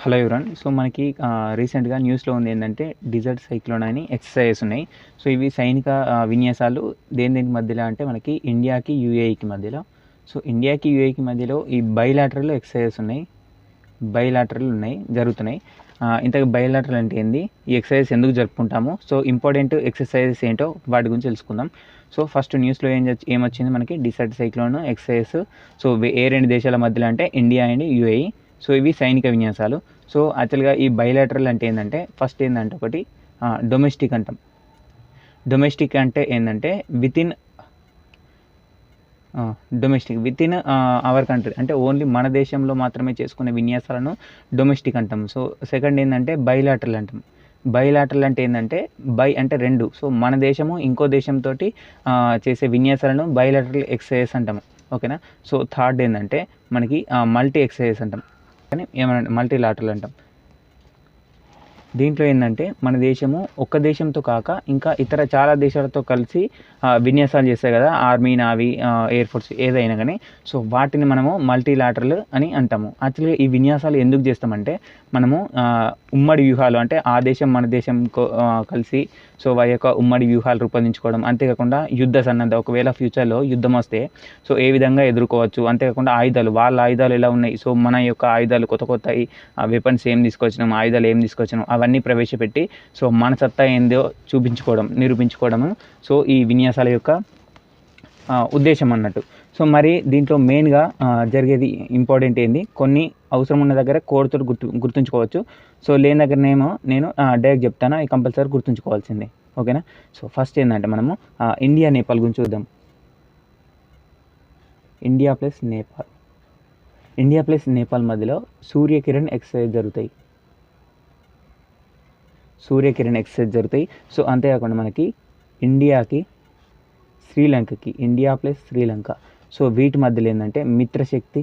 Hello ఎవరన్. So మనకి రీసెంట్గా న్యూస్లో ఉంది ఏంటంటే డిజర్ట్ సైక్లోన్ అని ఎక్సర్సైజెస్ ఉన్నాయి. సో ఇవి సైనిక విన్యాసాలు దేనికి మధ్యలో అంటే మనకి ఇండియాకి యూఏఈకి మధ్యలో. సో ఇండియాకి యూఏఈకి మధ్యలో ఈ బైలాటరల్ ఎక్సర్సైజెస్ ఉన్నాయి, బైలాటరల్ జరుగుతున్నాయి. ఇంతకు బైలాటరల్ అంటే ఏంది, ఈ ఎక్సర్సైజెస్ ఎందుకు జరుపుకుంటాము, సో ఇంపార్టెంట్ ఎక్సర్సైజెస్ ఏంటో వాటి గురించి తెలుసుకుందాం. సో ఫస్ట్ న్యూస్లో ఏమొచ్చింది మనకి, డిజర్ట్ సైక్లోన్ ఎక్సర్సైజెస్. సో ఏ రెండు దేశాల మధ్యలో అంటే ఇండియా అండ్ యూఏఈ. సో ఇవి సైనిక విన్యాసాలు. సో యాక్చువల్గా ఈ బైలాటరల్ అంటే ఏంటంటే, ఫస్ట్ ఏంటంటే ఒకటి డొమెస్టిక్ అంటాం. డొమెస్టిక్ అంటే ఏంటంటే వితిన్ అవర్ కంట్రీ, అంటే ఓన్లీ మన దేశంలో మాత్రమే చేసుకునే విన్యాసాలను డొమెస్టిక్ అంటాం. సో సెకండ్ ఏంటంటే బైలాటరల్ అంటాం. బైలాటరల్ అంటే ఏంటంటే బై అంటే రెండు, సో మన దేశము ఇంకో దేశంతో చేసే విన్యాసాలను బైలాటరల్ ఎక్సర్సైజెస్ అంటాము. ఓకేనా. సో థర్డ్ ఏంటంటే మనకి మల్టీ ఎక్సర్సైజెస్ అంటాం, కానీ ఏమన్నా మల్టీలాటరల్ అంటాం. దీంట్లో ఏంటంటే మన దేశము ఒక్క దేశంతో కాక ఇంకా ఇతర చాలా దేశాలతో కలిసి విన్యాసాలు చేస్తాయి కదా, ఆర్మీ, నావీ, ఎయిర్ ఫోర్స్ ఏదైనా కానీ. సో వాటిని మనము మల్టీలాటరల్ అని అంటాము. యాక్చువల్గా ఈ విన్యాసాలు ఎందుకు చేస్తామంటే, మనము ఉమ్మడి వ్యూహాలు, అంటే ఆ దేశం మన దేశం కలిసి సో వారి యొక్క ఉమ్మడి వ్యూహాలు రూపొందించుకోవడం, అంతేకాకుండా యుద్ధ సన్నద్ధ, ఒకవేళ ఫ్యూచర్లో యుద్ధం వస్తే సో ఏ విధంగా ఎదుర్కోవచ్చు, అంతేకాకుండా ఆయుధాలు, వాళ్ళ ఆయుధాలు ఎలా ఉన్నాయి, సో మన యొక్క ఆయుధాలు కొత్త వెపన్స్ ఏం తీసుకొచ్చినాం, ఆయుధాలు ఏం తీసుకొచ్చినాం, అవన్నీ ప్రవేశపెట్టి సో మన సత్తా ఏందో నిరూపించుకోవడము సో ఈ విన్యాసాల యొక్క ఉద్దేశం అన్నట్టు. సో మరి దీంట్లో మెయిన్గా జరిగేది ఇంపార్టెంట్ ఏంది, కొన్ని అవసరం ఉన్న దగ్గర కోడ్తో గుర్తుంచుకోవచ్చు. సో లేని దగ్గరనేమో నేను డైరెక్ట్ చెప్తాను, అవి కంపల్సరీ గుర్తుంచుకోవాల్సిందే. ఓకేనా. సో ఫస్ట్ ఏంటంటే మనము ఇండియా నేపాల్ గురించి చూద్దాం. ఇండియా ప్లస్ నేపాల్ మధ్యలో సూర్యకిరణ్ ఎక్సర్సైజ్ జరుగుతాయి. సో అంతేకాకుండా మనకి ఇండియాకి శ్రీలంకకి, ఇండియా ప్లస్ శ్రీలంక, సో వీటి మధ్యలో ఏంటంటే మిత్రశక్తి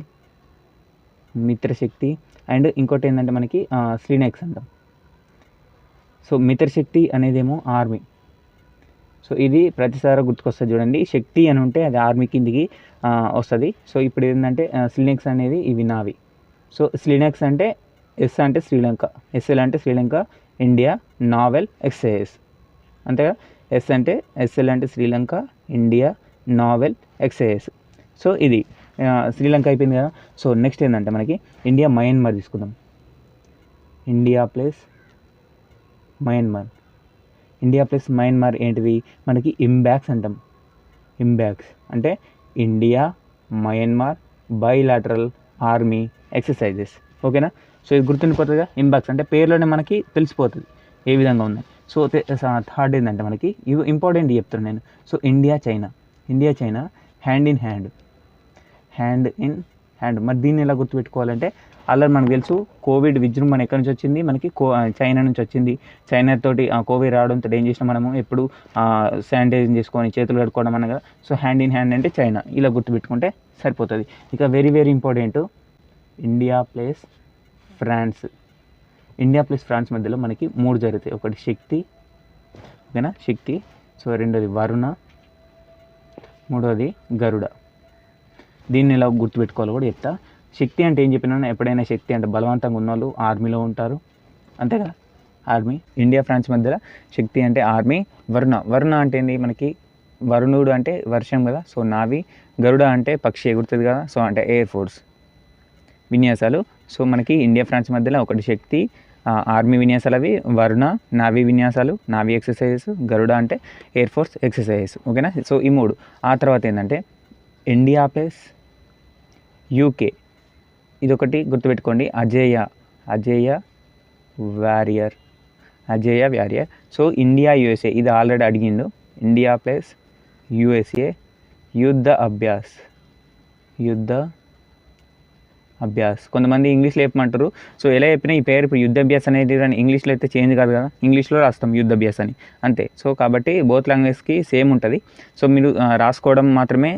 అండ్ ఇంకోటి ఏంటంటే మనకి శ్రీనెక్స్ అంటాం. సో మిత్రశక్తి అనేదేమో ఆర్మీ. సో ఇది ప్రతిసారి గుర్తుకొస్తుంది చూడండి, శక్తి అని ఉంటే అది ఆర్మీ కిందికి వస్తుంది. సో ఇప్పుడు ఏంటంటే శ్రీనెక్స్ అనేది ఇవి నావి. సో శ్రీనెక్స్ అంటే ఎస్ అంటే శ్రీలంక, ఎస్ఎల్ అంటే శ్రీలంక, ఇండియా, నావెల్, ఎక్సర్సైజెస్. అంతేగా, ఎస్ఎల్ అంటే Sri Lanka, India, naval, exercises. So ఇది శ్రీలంక అయిపోయింది కదా. సో నెక్స్ట్ ఏంటంటే మనకి ఇండియా మయన్మార్ తీసుకుందాం. ఇండియా ప్లస్ మయన్మార్ ఏంటిది మనకి ఇంబాక్స్ అంటాం. ఇంబాక్స్ అంటే India Myanmar bilateral army exercises. ఓకేనా. సో ఇది గుర్తుండిపోతుందిగా, ఇంబాక్స్ అంటే పేరులోనే మనకి తెలిసిపోతుంది ఏ విధంగా ఉన్నాయి. సో థర్డ్ ఏంటంటే మనకి ఇవి ఇంపార్టెంట్ చెప్తాను నేను. So India China hand in hand. మరి దీన్ని ఎలా గుర్తుపెట్టుకోవాలంటే, అలా మనకు తెలుసు కోవిడ్ విజృంభణ ఎక్కడి నుంచి వచ్చింది, మనకి చైనా నుంచి వచ్చింది. చైనా తోటి కోవిడ్ రావడంతో ఏం చేసినా మనము ఎప్పుడు శానిటైజింగ్ చేసుకొని చేతులు కడుక్కోవడం అనగా. సో హ్యాండ్ ఇన్ హ్యాండ్ అంటే చైనా, ఇలా గుర్తుపెట్టుకుంటే సరిపోతుంది. ఇక very very important India plus France మధ్యలో మనకి 3 జరుగుతాయి. ఒకటి శక్తి, ఓకేనా, శక్తి. సో రెండోది వరుణ, మూడోది గరుడ. దీన్ని ఎలా గుర్తుపెట్టుకోవాలో కూడా చెప్తా. శక్తి అంటే ఏం చెప్పినా, ఎప్పుడైనా శక్తి అంటే బలవంతంగా ఉన్న వాళ్ళు ఆర్మీలో ఉంటారు, అంతే కదా, ఆర్మీ. ఇండియా ఫ్రాన్స్ మధ్యలో శక్తి అంటే ఆర్మీ. వరుణ అంటే ఏంది మనకి, వరుణుడు అంటే వర్షం కదా, సో నావీ. గరుడ అంటే పక్షి ఎగురుతుంది కదా, సో అంటే ఎయిర్ ఫోర్స్ విన్యాసాలు. సో మనకి ఇండియా ఫ్రాన్స్ మధ్యలో ఒకటి శక్తి, ఆర్మీ విన్యాసాలు అవి, వరుణ నావీ విన్యాసాలు, నావీ ఎక్సర్సైజెస్, గరుడ అంటే ఎయిర్ ఫోర్స్ ఎక్సర్సైజెస్. ఓకేనా. సో ఈ 3. ఆ తర్వాత ఏంటంటే ఇండియా ప్లస్ యూకే, ఇదొకటి గుర్తుపెట్టుకోండి, అజేయ వారియర్. సో ఇండియా యూఎస్ఏ, ఇది ఆల్రెడీ అడిగిండు. ఇండియా ప్లస్ యూఎస్ఏ యుద్ధ అభ్యాస్. కొంతమంది ఇంగ్లీష్లో చెప్పమంటారు. సో ఎలా చెప్పినా ఈ పేరు ఇప్పుడు యుద్ధాభ్యాస్ అనేది ఇంగ్లీష్లో అయితే చేంజ్ కాదు కదా, ఇంగ్లీష్లో రాస్తాం యుద్ధాభ్యాస్ అని, అంతే. సో కాబట్టి బోత్ లాంగ్వేజ్కి సేమ్ ఉంటుంది. సో మీరు రాసుకోవడం మాత్రమే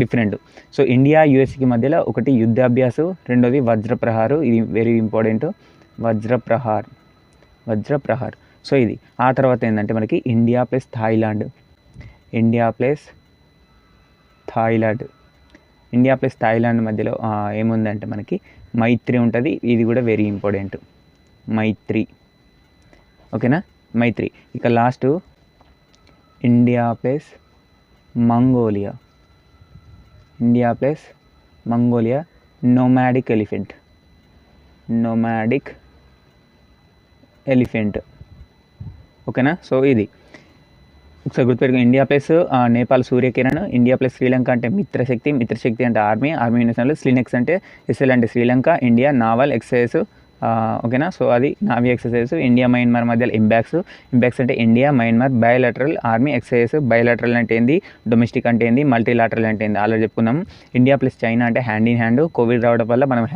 డిఫరెంట్. సో ఇండియా యూఎస్కి మధ్యలో ఒకటి యుద్ధాభ్యాసు, రెండోది వజ్రప్రహారు. ఇది వెరీ ఇంపార్టెంట్, వజ్రప్రహార్. సో ఇది. ఆ తర్వాత ఏంటంటే మనకి India plus Thailand. India plus Thailand మధ్యలో ఏముందంటే మనకి మైత్రి ఉంటుంది. ఇది కూడా వెరీ ఇంపార్టెంట్, మైత్రి. ఓకేనా, మైత్రి. ఇక last India plus Mongolia. India plus Mongolia nomadic elephant. Nomadic elephant. ఓకేనా. సో ఇది ఒకసారి గుర్తుపెట్టుకో. India plus Nepal Surya Kiran, India plus Sri Lanka అంటే మిత్రశక్తి, మిత్రశక్తి అంటే ఆర్మీ, ఆర్మీ నేషనల్, స్లినెక్స్ అంటే ఎస్ఎల్ అంటే శ్రీలంక, ఇండియా నావల్ ఎక్సైజ్. ఓకేనా. సో అది నావీ ఎక్సర్సైజ్. ఇండియా మయన్మార్ మధ్యలో ఇంబాక్స్. ఇంబాక్స్ అంటే India Myanmar bilateral army exercise. Bilateral అంటే ఏంది, డొమెస్టిక్ అంటే ఏంది, మల్టీలాటరల్ అంటే ఏంది ఆల్రెడీ చెప్పుకున్నాం. ఇండియా ప్లస్ చైనా అంటే హ్యాండ్ ఇన్ హ్యాండ్. కోవిడ్ రావడం వల్ల మనం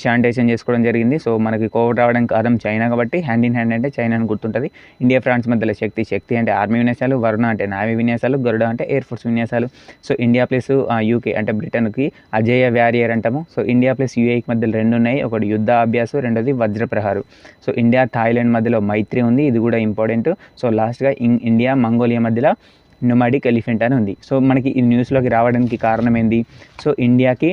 శానిటైజేషన్ చేసుకోవడం జరిగింది. సో మనకి కోవిడ్ రావడానికి కారణం చైనా కాబట్టి హ్యాండ్ ఇన్ హ్యాండ్ అంటే చైనా అని గుర్తుంటుంది. ఇండియా ఫ్రాన్స్ మధ్యలో శక్తి. శక్తి అంటే ఆర్మీ విన్యాసాలు, వరుణ అంటే నావీ విన్యాసాలు, గరుడ అంటే ఎయిర్ ఫోర్స్ విన్యాసాలు. సో ఇండియా ప్లస్ యూకే అంటే బ్రిటన్కి అజేయ వ్యారియర్ అంటాము. సో ఇండియా ప్లస్ యూఏకి మధ్యలో రెండు ఉన్నాయి, ఒకటి యుద్ధ అభ్యాసు, రెండోది వజ్రప్రహారు. సో ఇండియా థాయిలాండ్ మధ్యలో మైత్రి ఉంది, ఇది కూడా ఇంపార్టెంట్. సో లాస్ట్గా ఇండియా మంగోలియా మధ్యలో నొమాడిక్ ఎలిఫెంట్ అని ఉంది. సో మనకి ఈ న్యూస్లోకి రావడానికి కారణం ఏంది, సో ఇండియాకి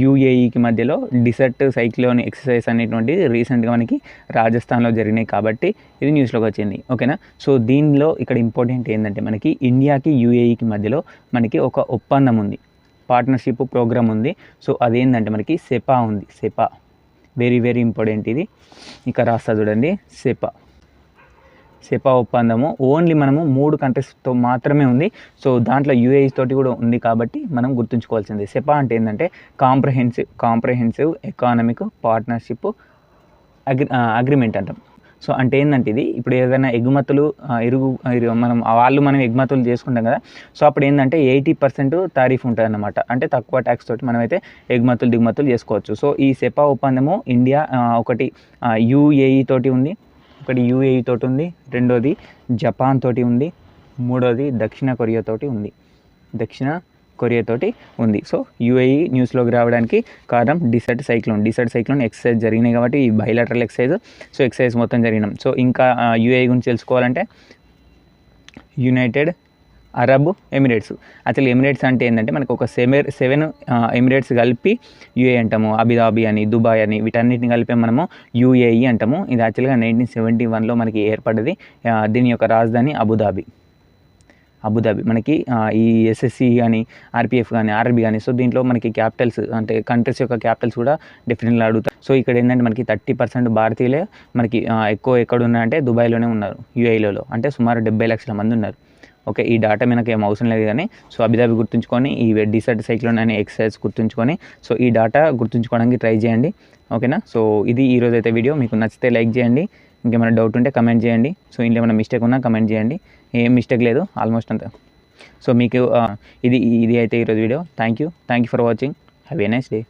యూఏఈకి మధ్యలో డిసర్ట్ సైక్లోన్ ఎక్సర్సైజ్ అనేటువంటి రీసెంట్గా మనకి రాజస్థాన్లో జరిగినాయి కాబట్టి ఇది న్యూస్లోకి వచ్చింది. ఓకేనా. సో దీనిలో ఇక్కడ ఇంపార్టెంట్ ఏంటంటే మనకి ఇండియాకి యూఏఈకి మధ్యలో మనకి ఒక ఒప్పందం ఉంది, పార్ట్నర్షిప్ ప్రోగ్రామ్ ఉంది. సో అదేంటంటే మనకి సెపా ఉంది. Sepah very very important. ఇది ఇక రాస్తా చూడండి. సెపా ఒప్పందము ఓన్లీ మనము 3 కంట్రీస్తో మాత్రమే ఉంది. సో దాంట్లో యూఏఈ తోటి కూడా ఉంది కాబట్టి మనం గుర్తుంచుకోవాల్సింది. సెపా అంటే ఏంటంటే కాంప్రహెన్సివ్ ఎకానమిక్ పార్ట్నర్షిప్ అగ్రిమెంట్ అంటాం. సో అంటే ఏంటంటే ఇది ఇప్పుడు ఏదైనా ఎగుమతులు మనం ఎగుమతులు చేసుకుంటాం కదా. సో అప్పుడు ఏంటంటే 80% తారీఫ్ ఉంటుంది అన్నమాట. అంటే తక్కువ ట్యాక్స్ తోటి మనమైతే ఎగుమతులు దిగుమతులు చేసుకోవచ్చు. సో ఈ సెపా ఒప్పందము ఇండియా ఒకటి యూఏఈ తోటి ఉంది, రెండోది జపాన్ తోటి ఉంది, మూడోది దక్షిణ కొరియా తోటి ఉంది. సో యూఏఈ న్యూస్లోకి రావడానికి కారణం డిసర్ట్ సైక్లోన్ ఎక్సర్సైజ్ జరిగినాయి కాబట్టి ఈ బైలాటరల్ ఎక్సర్సైజ్. సో ఎక్సర్సైజ్ మొత్తం జరిగినాం. సో ఇంకా యూఏఈ గురించి తెలుసుకోవాలంటే United Arab Emirates. Actually Emirates అంటే ఏంటంటే మనకు ఒక 7 ఎమిరేట్స్ కలిపి యూఏఈ అంటాము. అబుదాబి అని, దుబాయ్ అని, వీటన్నిటిని కలిపి మనము యూఏఈ అంటాము. ఇది యాక్చువల్గా 1971లో మనకి ఏర్పడ్డది. దీని యొక్క రాజధాని అబుదాబి. మనకి ఈ ఎస్ఎస్సి కానీ, ఆర్పిఎఫ్ కానీ, ఆర్ఆర్బి కానీ, సో దీంట్లో మనకి క్యాపిటల్స్ అంటే కంట్రీస్ యొక్క క్యాపిటల్స్ కూడా డెఫినెట్గా అడుగుతారు. సో ఇక్కడ ఏంటంటే మనకి 30% భారతీయులే మనకి ఎక్కువ ఎక్కడ ఉన్నారంటే దుబాయ్లోనే ఉన్నారు, యూఏఈలో. అంటే సుమారు 70 లక్షల మంది ఉన్నారు. ఓకే, ఈ డాటా మనకి ఏం అవసరం లేదు కానీ సో అబుదాబి గుర్తుంచుకొని, ఈ డిసర్ట్ సైక్లోన్ అనే ఎక్సర్సైజ్ గుర్తుంచుకొని, సో ఈ డాటా గుర్తుంచుకోవడానికి ట్రై చేయండి. ఓకేనా. సో ఇది ఈరోజు అయితే వీడియో. మీకు నచ్చితే లైక్ చేయండి, ఇంకేమైనా డౌట్ ఉంటే కమెంట్ చేయండి. సో ఇంట్లో ఏమైనా మిస్టేక్ ఉన్నా కమెంట్ చేయండి. ఏం మిస్టేక్ లేదు, ఆల్మోస్ట్ అంతా. సో మీకు ఇది అయితే ఈరోజు video. Thank you for watching. Have a nice day.